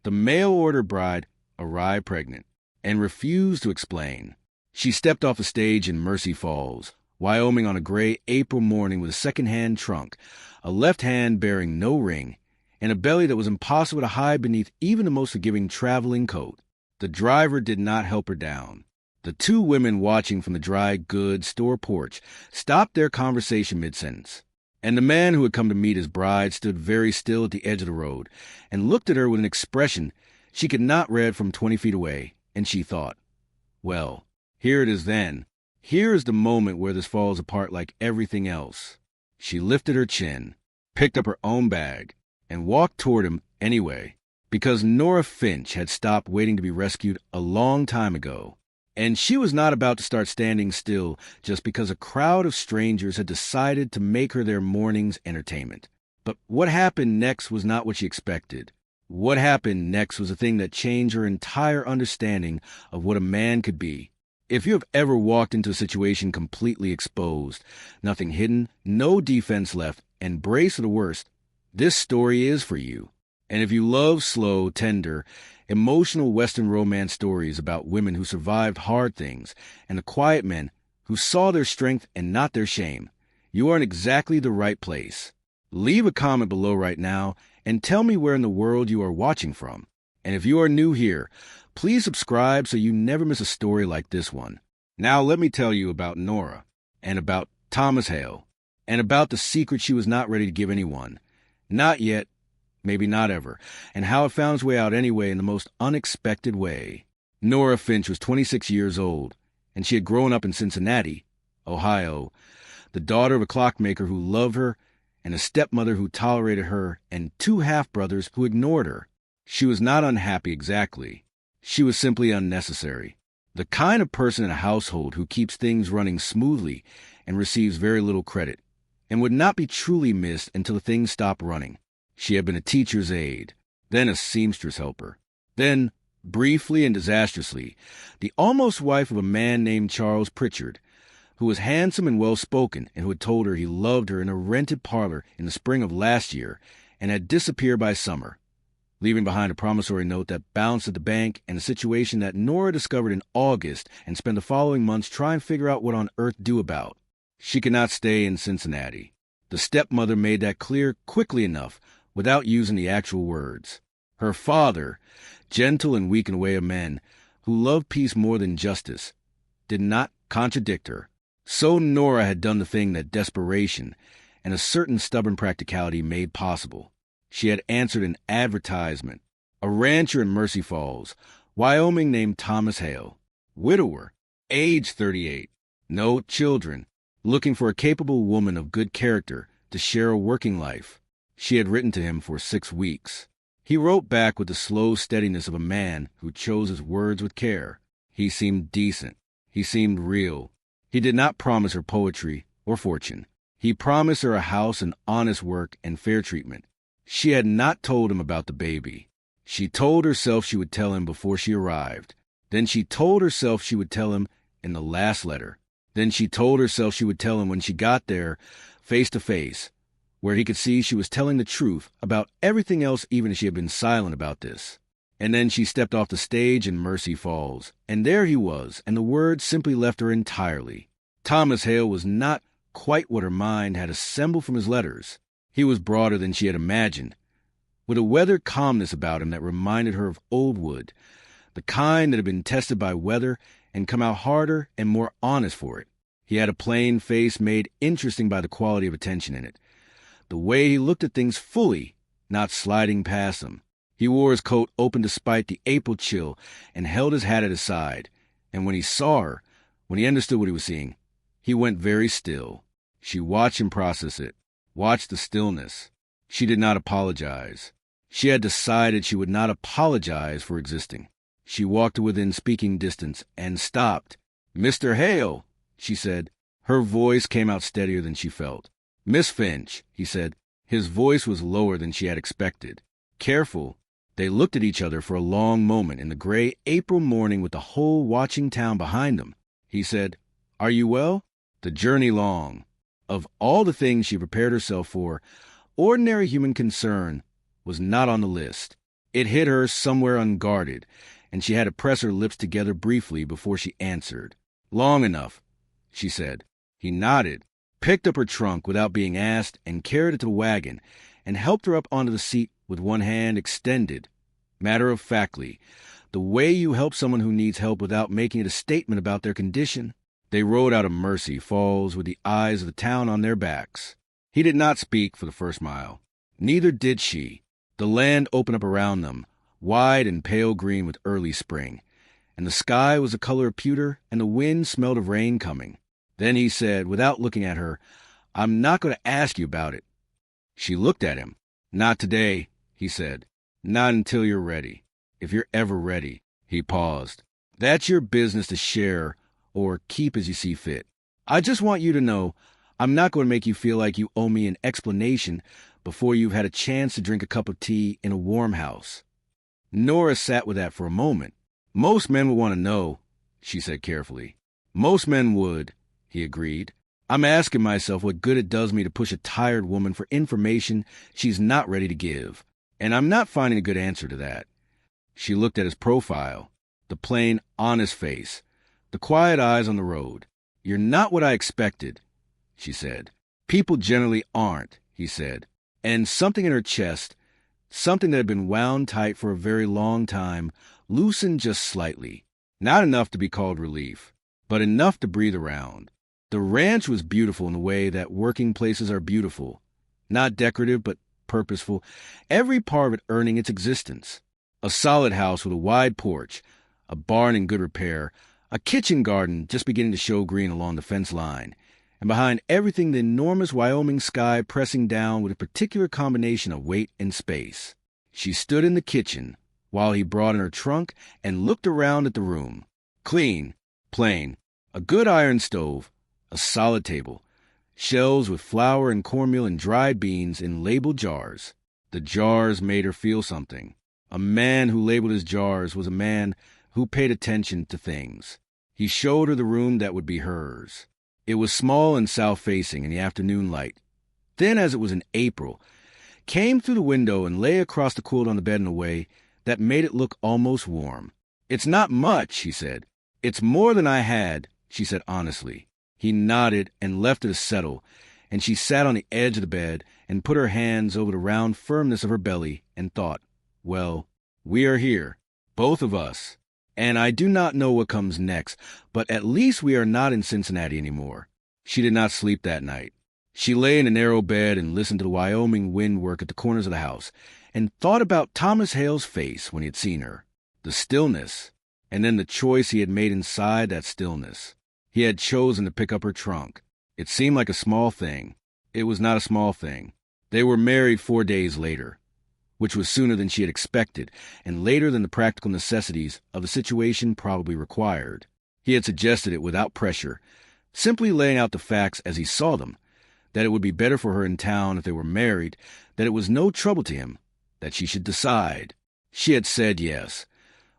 The mail-order bride arrived pregnant and refused to explain. She stepped off a stage in Mercy Falls, Wyoming on a gray April morning with a second-hand trunk, a left hand bearing no ring, and a belly that was impossible to hide beneath even the most forgiving traveling coat. The driver did not help her down. The two women watching from the dry goods store porch stopped their conversation mid-sentence, and the man who had come to meet his bride stood very still at the edge of the road and looked at her with an expression she could not read from 20 feet away, and she thought, well, here it is then. Here is the moment where this falls apart like everything else. She lifted her chin, picked up her own bag, and walked toward him anyway, because Nora Finch had stopped waiting to be rescued a long time ago. And she was not about to start standing still just because a crowd of strangers had decided to make her their morning's entertainment. But what happened next was not what she expected. What happened next was a thing that changed her entire understanding of what a man could be. If you have ever walked into a situation completely exposed, nothing hidden, no defense left, and braced for the worst, this story is for you. And if you love slow, tender, emotional Western romance stories about women who survived hard things and the quiet men who saw their strength and not their shame, you are in exactly the right place. Leave a comment below right now and tell me where in the world you are watching from. And if you are new here, please subscribe so you never miss a story like this one. Now let me tell you about Nora, and about Thomas Hale, and about the secret she was not ready to give anyone. Not yet, maybe not ever, and how it found its way out anyway in the most unexpected way. Nora Finch was 26 years old, and she had grown up in Cincinnati, Ohio, the daughter of a clockmaker who loved her, and a stepmother who tolerated her, and two half-brothers who ignored her. She was not unhappy exactly. She was simply unnecessary. The kind of person in a household who keeps things running smoothly and receives very little credit, and would not be truly missed until things stopped running. She had been a teacher's aide, then a seamstress helper, then, briefly and disastrously, the almost wife of a man named Charles Pritchard, who was handsome and well-spoken and who had told her he loved her in a rented parlor in the spring of last year and had disappeared by summer, leaving behind a promissory note that bounced at the bank and a situation that Nora discovered in August and spent the following months trying to figure out what on earth to do about. She could not stay in Cincinnati. The stepmother made that clear quickly enough without using the actual words. Her father, gentle and weak in the way of men, who loved peace more than justice, did not contradict her. So Nora had done the thing that desperation and a certain stubborn practicality made possible. She had answered an advertisement. A rancher in Mercy Falls, Wyoming named Thomas Hale, widower, age 38, no children, looking for a capable woman of good character to share a working life. She had written to him for 6 weeks. He wrote back with the slow steadiness of a man who chose his words with care. He seemed decent. He seemed real. He did not promise her poetry or fortune. He promised her a house and honest work and fair treatment. She had not told him about the baby. She told herself she would tell him before she arrived. Then she told herself she would tell him in the last letter. Then she told herself she would tell him when she got there, face to face, where he could see she was telling the truth about everything else even if she had been silent about this. And then she stepped off the stage in Mercy Falls, and there he was, and the words simply left her entirely. Thomas Hale was not quite what her mind had assembled from his letters. He was broader than she had imagined, with a weathered calmness about him that reminded her of old wood, the kind that had been tested by weather and come out harder and more honest for it. He had a plain face made interesting by the quality of attention in it, the way he looked at things fully, not sliding past them. He wore his coat open despite the April chill and held his hat at his side, and when he saw her, when he understood what he was seeing, he went very still. She watched him process it, watched the stillness. She did not apologize. She had decided she would not apologize for existing. She walked to within speaking distance and stopped. "Mr. Hale," she said. Her voice came out steadier than she felt. "Miss Finch," he said. His voice was lower than she had expected. Careful. They looked at each other for a long moment in the gray April morning with the whole watching town behind them. He said, "Are you well?" The journey long. Of all the things she prepared herself for, ordinary human concern was not on the list. It hit her somewhere unguarded, and she had to press her lips together briefly before she answered. "Long enough," she said. He nodded, picked up her trunk without being asked, and carried it to the wagon, and helped her up onto the seat with one hand extended. Matter-of-factly, the way you help someone who needs help without making it a statement about their condition. They rode out of Mercy Falls with the eyes of the town on their backs. He did not speak for the first mile. Neither did she. The land opened up around them, wide and pale green with early spring, and the sky was the color of pewter, and the wind smelled of rain coming. Then he said, without looking at her, "I'm not going to ask you about it." She looked at him. "Not today," he said. "Not until you're ready. If you're ever ready." He paused. "That's your business to share or keep as you see fit. I just want you to know I'm not going to make you feel like you owe me an explanation before you've had a chance to drink a cup of tea in a warm house." Nora sat with that for a moment. "Most men would want to know," she said carefully. "Most men would," he agreed. "I'm asking myself what good it does me to push a tired woman for information she's not ready to give. And I'm not finding a good answer to that." She looked at his profile, the plain, honest face, the quiet eyes on the road. "You're not what I expected," she said. "People generally aren't," he said. And something in her chest, something that had been wound tight for a very long time, loosened just slightly. Not enough to be called relief, but enough to breathe around. The ranch was beautiful in the way that working places are beautiful. Not decorative, but purposeful, every part of it earning its existence. A solid house with a wide porch, a barn in good repair, a kitchen garden just beginning to show green along the fence line, and behind everything the enormous Wyoming sky pressing down with a particular combination of weight and space. She stood in the kitchen while he brought in her trunk and looked around at the room. Clean, plain, a good iron stove, a solid table, shelves with flour and cornmeal and dried beans in labeled jars. The jars made her feel something. A man who labeled his jars was a man who paid attention to things. He showed her the room that would be hers. It was small and south-facing in the afternoon light. Then, as it was in April, came through the window and lay across the quilt on the bed in a way that made it look almost warm. "It's not much," he said. "It's more than I had," she said honestly. He nodded and left her to settle, and she sat on the edge of the bed and put her hands over the round firmness of her belly and thought, "Well, we are here, both of us, and I do not know what comes next, but at least we are not in Cincinnati anymore." She did not sleep that night. She lay in a narrow bed and listened to the Wyoming wind work at the corners of the house, and thought about Thomas Hale's face when he had seen her, the stillness, and then the choice he had made inside that stillness. He had chosen to pick up her trunk. It seemed like a small thing. It was not a small thing. They were married 4 days later, which was sooner than she had expected, and later than the practical necessities of the situation probably required. He had suggested it without pressure, simply laying out the facts as he saw them, that it would be better for her in town if they were married, that it was no trouble to him, that she should decide. She had said yes,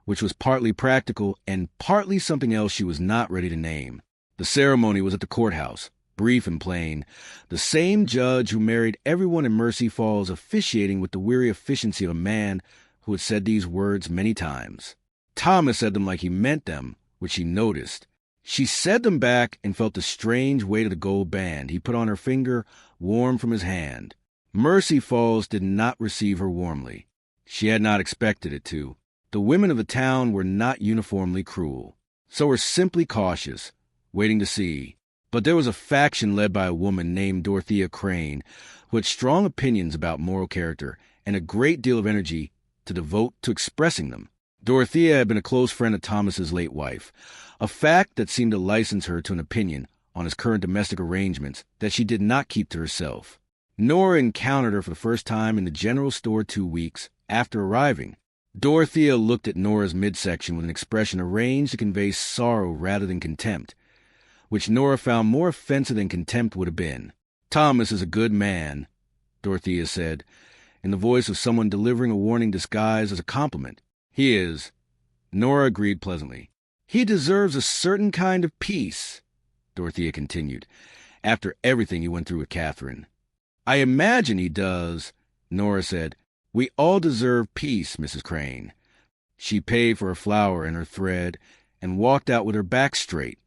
which was partly practical and partly something else she was not ready to name. The ceremony was at the courthouse, brief and plain, the same judge who married everyone in Mercy Falls officiating with the weary efficiency of a man who had said these words many times. Thomas said them like he meant them, which she noticed. She said them back and felt the strange weight of the gold band he put on her finger, warm from his hand. Mercy Falls did not receive her warmly. She had not expected it to. The women of the town were not uniformly cruel. So were simply cautious, waiting to see. But there was a faction led by a woman named Dorothea Crane, who had strong opinions about moral character and a great deal of energy to devote to expressing them. Dorothea had been a close friend of Thomas's late wife, a fact that seemed to license her to an opinion on his current domestic arrangements that she did not keep to herself. Nora encountered her for the first time in the general store 2 weeks after arriving. Dorothea looked at Nora's midsection with an expression arranged to convey sorrow rather than contempt, which Nora found more offensive than contempt would have been. "Thomas is a good man," Dorothea said, in the voice of someone delivering a warning disguised as a compliment. "He is," Nora agreed pleasantly. "He deserves a certain kind of peace," Dorothea continued, "after everything he went through with Catherine." "I imagine he does," Nora said. "We all deserve peace, Mrs. Crane." She paid for her flour and her thread and walked out with her back straight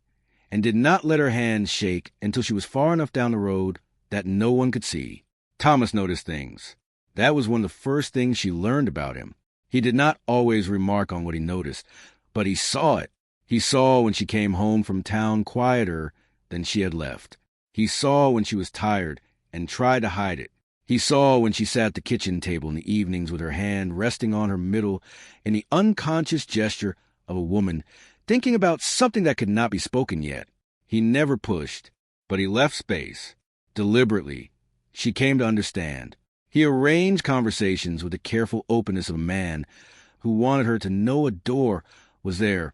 and did not let her hands shake until she was far enough down the road that no one could see. Thomas noticed things. That was one of the first things she learned about him. He did not always remark on what he noticed, but he saw it. He saw when she came home from town quieter than she had left. He saw when she was tired and tried to hide it. He saw when she sat at the kitchen table in the evenings with her hand resting on her middle in the unconscious gesture of a woman thinking about something that could not be spoken yet. He never pushed, but he left space. Deliberately, she came to understand. He arranged conversations with the careful openness of a man who wanted her to know a door was there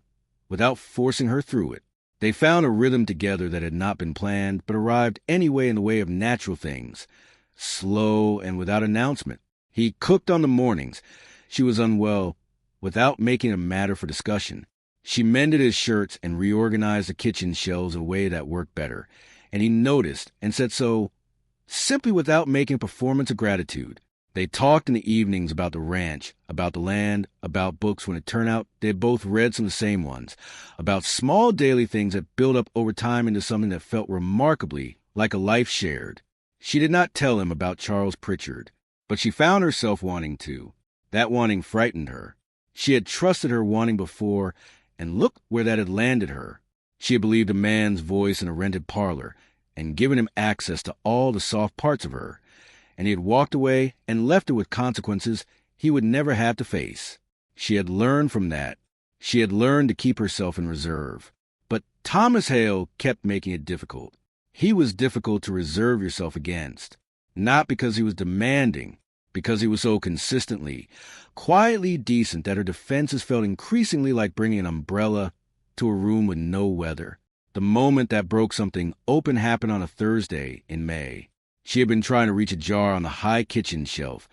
without forcing her through it. They found a rhythm together that had not been planned, but arrived anyway in the way of natural things, slow and without announcement. He cooked on the mornings she was unwell without making it a matter for discussion. She mended his shirts and reorganized the kitchen shelves in a way that worked better, and he noticed and said so simply without making a performance of gratitude. They talked in the evenings about the ranch, about the land, about books when it turned out they had both read some of the same ones, about small daily things that built up over time into something that felt remarkably like a life shared. She did not tell him about Charles Pritchard, but she found herself wanting to. That wanting frightened her. She had trusted her wanting before, and look where that had landed her. She had believed a man's voice in a rented parlor, and given him access to all the soft parts of her, and he had walked away and left her with consequences he would never have to face. She had learned from that. She had learned to keep herself in reserve. But Thomas Hale kept making it difficult. He was difficult to reserve yourself against, not because he was demanding, because he was so consistently, quietly decent that her defenses felt increasingly like bringing an umbrella to a room with no weather. The moment that broke something open happened on a Thursday in May. She had been trying to reach a jar on the high kitchen shelf,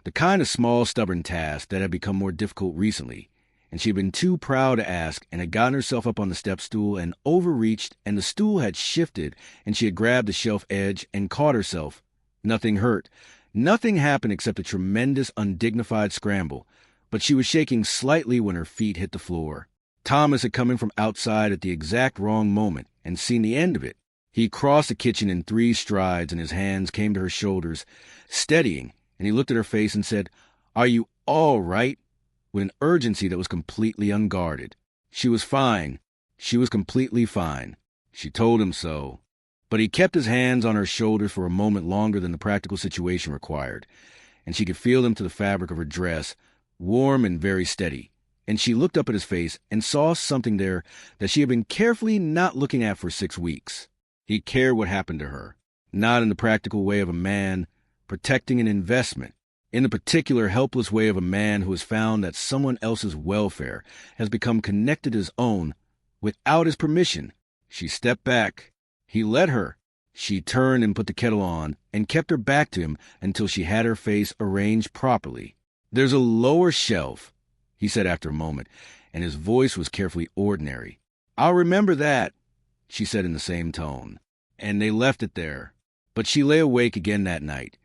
the kind of small, stubborn task that had become more difficult recently, and she had been too proud to ask and had gotten herself up on the step stool and overreached, and the stool had shifted and she had grabbed the shelf edge and caught herself. Nothing hurt. Nothing happened except a tremendous, undignified scramble, but she was shaking slightly when her feet hit the floor. Thomas had come in from outside at the exact wrong moment and seen the end of it. He crossed the kitchen in 3 strides and his hands came to her shoulders, steadying, and he looked at her face and said, "Are you all right?" with an urgency that was completely unguarded. She was fine. She was completely fine. She told him so. But he kept his hands on her shoulders for a moment longer than the practical situation required, and she could feel them to the fabric of her dress, warm and very steady. And she looked up at his face and saw something there that she had been carefully not looking at for 6 weeks. He cared what happened to her, not in the practical way of a man protecting an investment, in the particular helpless way of a man who has found that someone else's welfare has become connected to his own without his permission. She stepped back. He let her. She turned and put the kettle on and kept her back to him until she had her face arranged properly. "There's a lower shelf," he said after a moment, and his voice was carefully ordinary. "I'll remember that," she said in the same tone. And they left it there. But she lay awake again that night.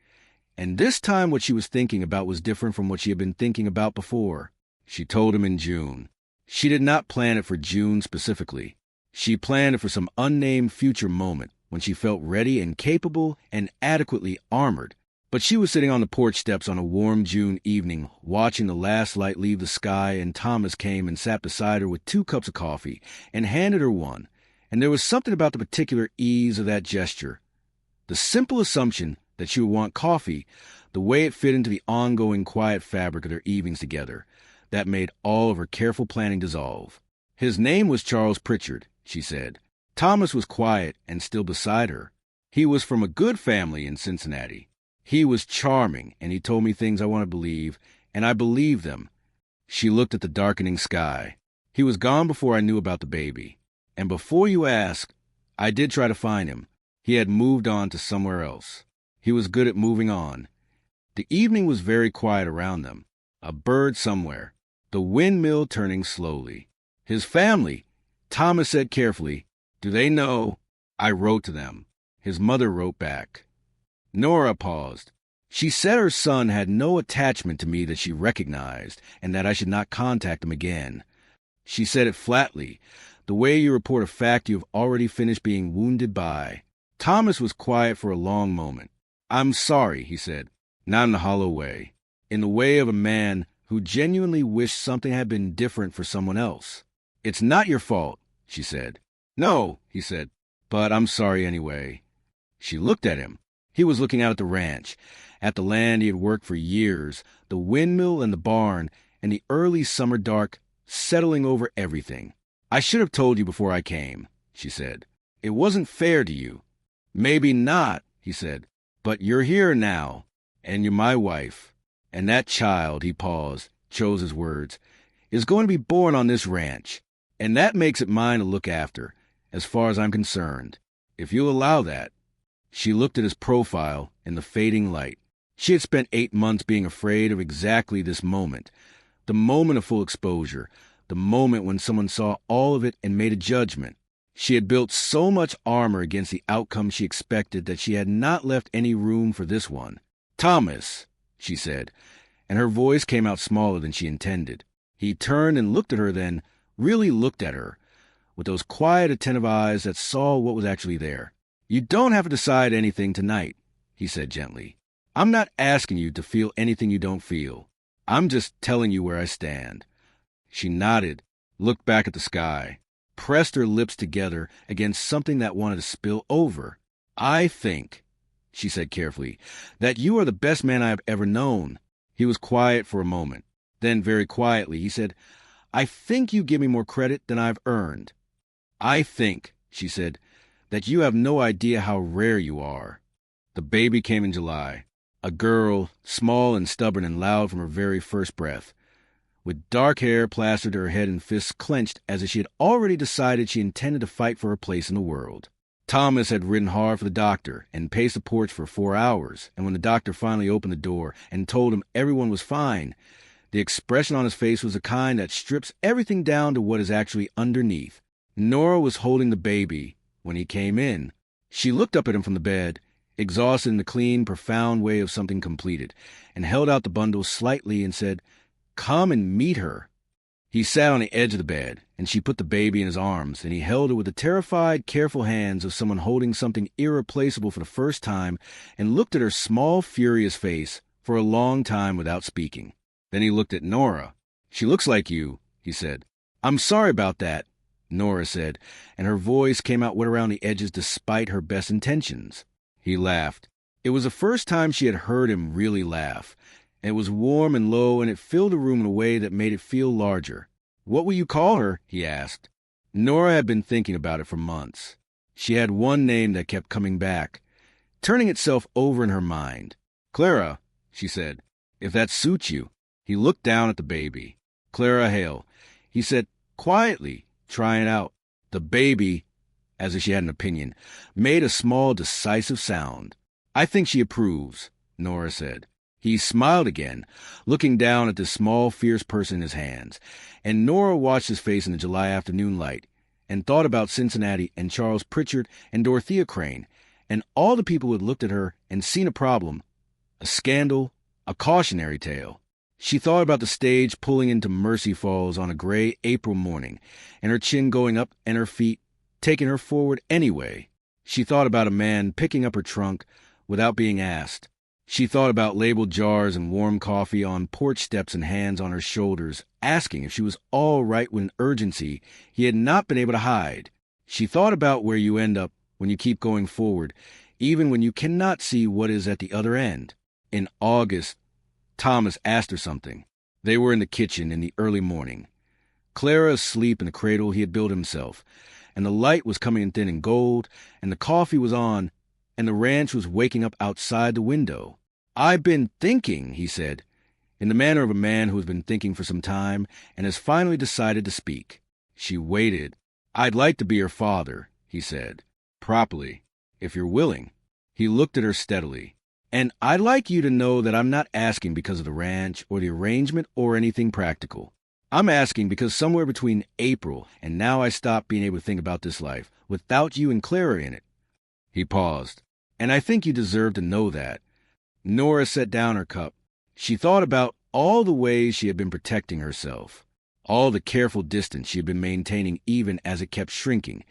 And this time what she was thinking about was different from what she had been thinking about before. She told him in June. She did not plan it for June specifically. She planned it for some unnamed future moment when she felt ready and capable and adequately armored. But she was sitting on the porch steps on a warm June evening, watching the last light leave the sky, and Thomas came and sat beside her with 2 cups of coffee and handed her one. And there was something about the particular ease of that gesture, the simple assumption that she would want coffee, the way it fit into the ongoing quiet fabric of their evenings together, that made all of her careful planning dissolve. His name was Charles Pritchard, she said. Thomas was quiet and still beside her. He was from a good family in Cincinnati. He was charming, and he told me things I want to believe, and I believed them. She looked at the darkening sky. He was gone before I knew about the baby. And before you ask, I did try to find him. He had moved on to somewhere else. He was good at moving on. The evening was very quiet around them. A bird somewhere. The windmill turning slowly. His family, Thomas said carefully, "Do they know?" I wrote to them. His mother wrote back. Nora paused. She said her son had no attachment to me that she recognized, and that I should not contact him again. She said it flatly, the way you report a fact you have already finished being wounded by. Thomas was quiet for a long moment. "I'm sorry," he said, not in a hollow way, in the way of a man who genuinely wished something had been different for someone else. "It's not your fault," she said. "No," he said, "but I'm sorry anyway." She looked at him. He was looking out at the ranch, at the land he had worked for years, the windmill and the barn, and the early summer dark settling over everything. "I should have told you before I came," she said. "It wasn't fair to you." "Maybe not," he said, "but you're here now, and you're my wife. And that child," he paused, chose his words, "is going to be born on this ranch, and that makes it mine to look after, as far as I'm concerned. If you'll allow that." She looked at his profile in the fading light. She had spent 8 months being afraid of exactly this moment, the moment of full exposure, the moment when someone saw all of it and made a judgment. She had built so much armor against the outcome she expected that she had not left any room for this one. "Thomas," she said, and her voice came out smaller than she intended. He turned and looked at her, then really looked at her, with those quiet, attentive eyes that saw what was actually there. "You don't have to decide anything tonight," he said gently. "I'm not asking you to feel anything you don't feel. I'm just telling you where I stand." She nodded, looked back at the sky, pressed her lips together against something that wanted to spill over. "I think," she said carefully, "that you are the best man I have ever known." He was quiet for a moment. Then, very quietly, he said, "I think you give me more credit than I've earned." "I think," she said, "that you have no idea how rare you are." The baby came in July. A girl, small and stubborn and loud from her very first breath, with dark hair plastered to her head and fists clenched as if she had already decided she intended to fight for her place in the world. Thomas had ridden hard for the doctor and paced the porch for 4 hours, and when the doctor finally opened the door and told him everyone was fine, the expression on his face was the kind that strips everything down to what is actually underneath. Nora was holding the baby when he came in. She looked up at him from the bed, exhausted in the clean, profound way of something completed, and held out the bundle slightly and said, "Come and meet her." He sat on the edge of the bed, and she put the baby in his arms, and he held her with the terrified, careful hands of someone holding something irreplaceable for the first time, and looked at her small, furious face for a long time without speaking. Then he looked at Nora. "She looks like you," he said. "I'm sorry about that," Nora said, and her voice came out wet around the edges despite her best intentions. He laughed. It was the first time she had heard him really laugh. It was warm and low, and it filled the room in a way that made it feel larger. "What will you call her?" he asked. Nora had been thinking about it for months. She had one name that kept coming back, turning itself over in her mind. "Clara," she said, "if that suits you." He looked down at the baby. "Clara Hale," he said quietly, trying it out. The baby, as if she had an opinion, made a small, decisive sound. "I think she approves," Nora said. He smiled again, looking down at this small, fierce person in his hands, and Nora watched his face in the July afternoon light, and thought about Cincinnati and Charles Pritchard and Dorothea Crane, and all the people who had looked at her and seen a problem, a scandal, a cautionary tale. She thought about the stage pulling into Mercy Falls on a gray April morning, and her chin going up and her feet taking her forward anyway. She thought about a man picking up her trunk without being asked. She thought about labeled jars and warm coffee on porch steps and hands on her shoulders, asking if she was all right with an urgency he had not been able to hide. She thought about where you end up when you keep going forward, even when you cannot see what is at the other end. In August, Thomas asked her something. They were in the kitchen in the early morning. Clara asleep in the cradle he had built himself, and the light was coming in thin and gold, and the coffee was on, and the ranch was waking up outside the window. "I've been thinking," he said, in the manner of a man who has been thinking for some time and has finally decided to speak. She waited. "I'd like to be your father," he said, properly, "if you're willing." He looked at her steadily. "And I'd like you to know that I'm not asking because of the ranch or the arrangement or anything practical. I'm asking because somewhere between April and now I stopped being able to think about this life without you and Clara in it." He paused. "And I think you deserve to know that. Nora set down her cup. She thought about all the ways she had been protecting herself, all the careful distance she had been maintaining even as it kept shrinking,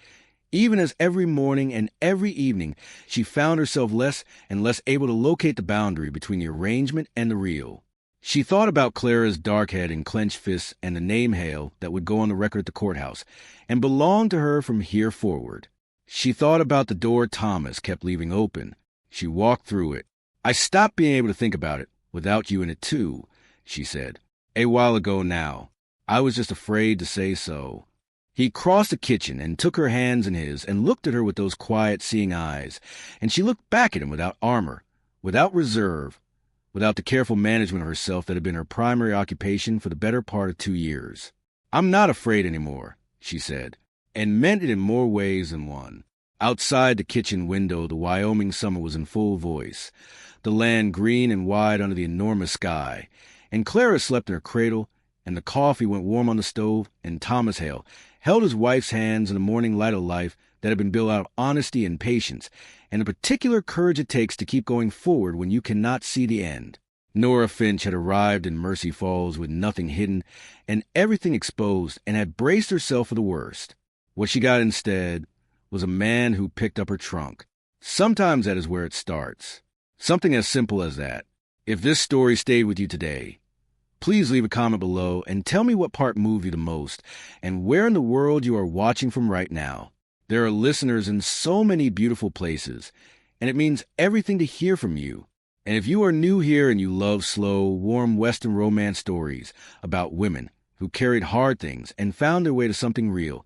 even as every morning and every evening she found herself less and less able to locate the boundary between the arrangement and the real. She thought about Clara's dark head and clenched fists and the name hail that would go on the record at the courthouse and belong to her from here forward. She thought about the door Thomas kept leaving open. She walked through it. "I stopped being able to think about it, without you in it too," she said. "A while ago now. I was just afraid to say so." He crossed the kitchen and took her hands in his and looked at her with those quiet, seeing eyes, and she looked back at him without armor, without reserve, without the careful management of herself that had been her primary occupation for the better part of 2 years. "I'm not afraid anymore," she said, and meant it in more ways than one. Outside the kitchen window, the Wyoming summer was in full voice, the land green and wide under the enormous sky, and Clara slept in her cradle, and the coffee went warm on the stove, and Thomas Hale held his wife's hands in the morning light of life that had been built out of honesty and patience, and the particular courage it takes to keep going forward when you cannot see the end. Nora Finch had arrived in Mercy Falls with nothing hidden and everything exposed, and had braced herself for the worst. What she got instead was a man who picked up her trunk. Sometimes that is where it starts. Something as simple as that. If this story stayed with you today, please leave a comment below and tell me what part moved you the most and where in the world you are watching from right now. There are listeners in so many beautiful places, and it means everything to hear from you. And if you are new here and you love slow, warm Western romance stories about women who carried hard things and found their way to something real,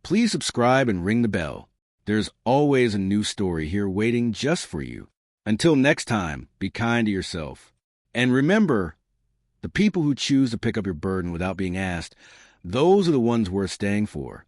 please subscribe and ring the bell. There's always a new story here waiting just for you. Until next time, be kind to yourself. And remember, the people who choose to pick up your burden without being asked, those are the ones worth staying for.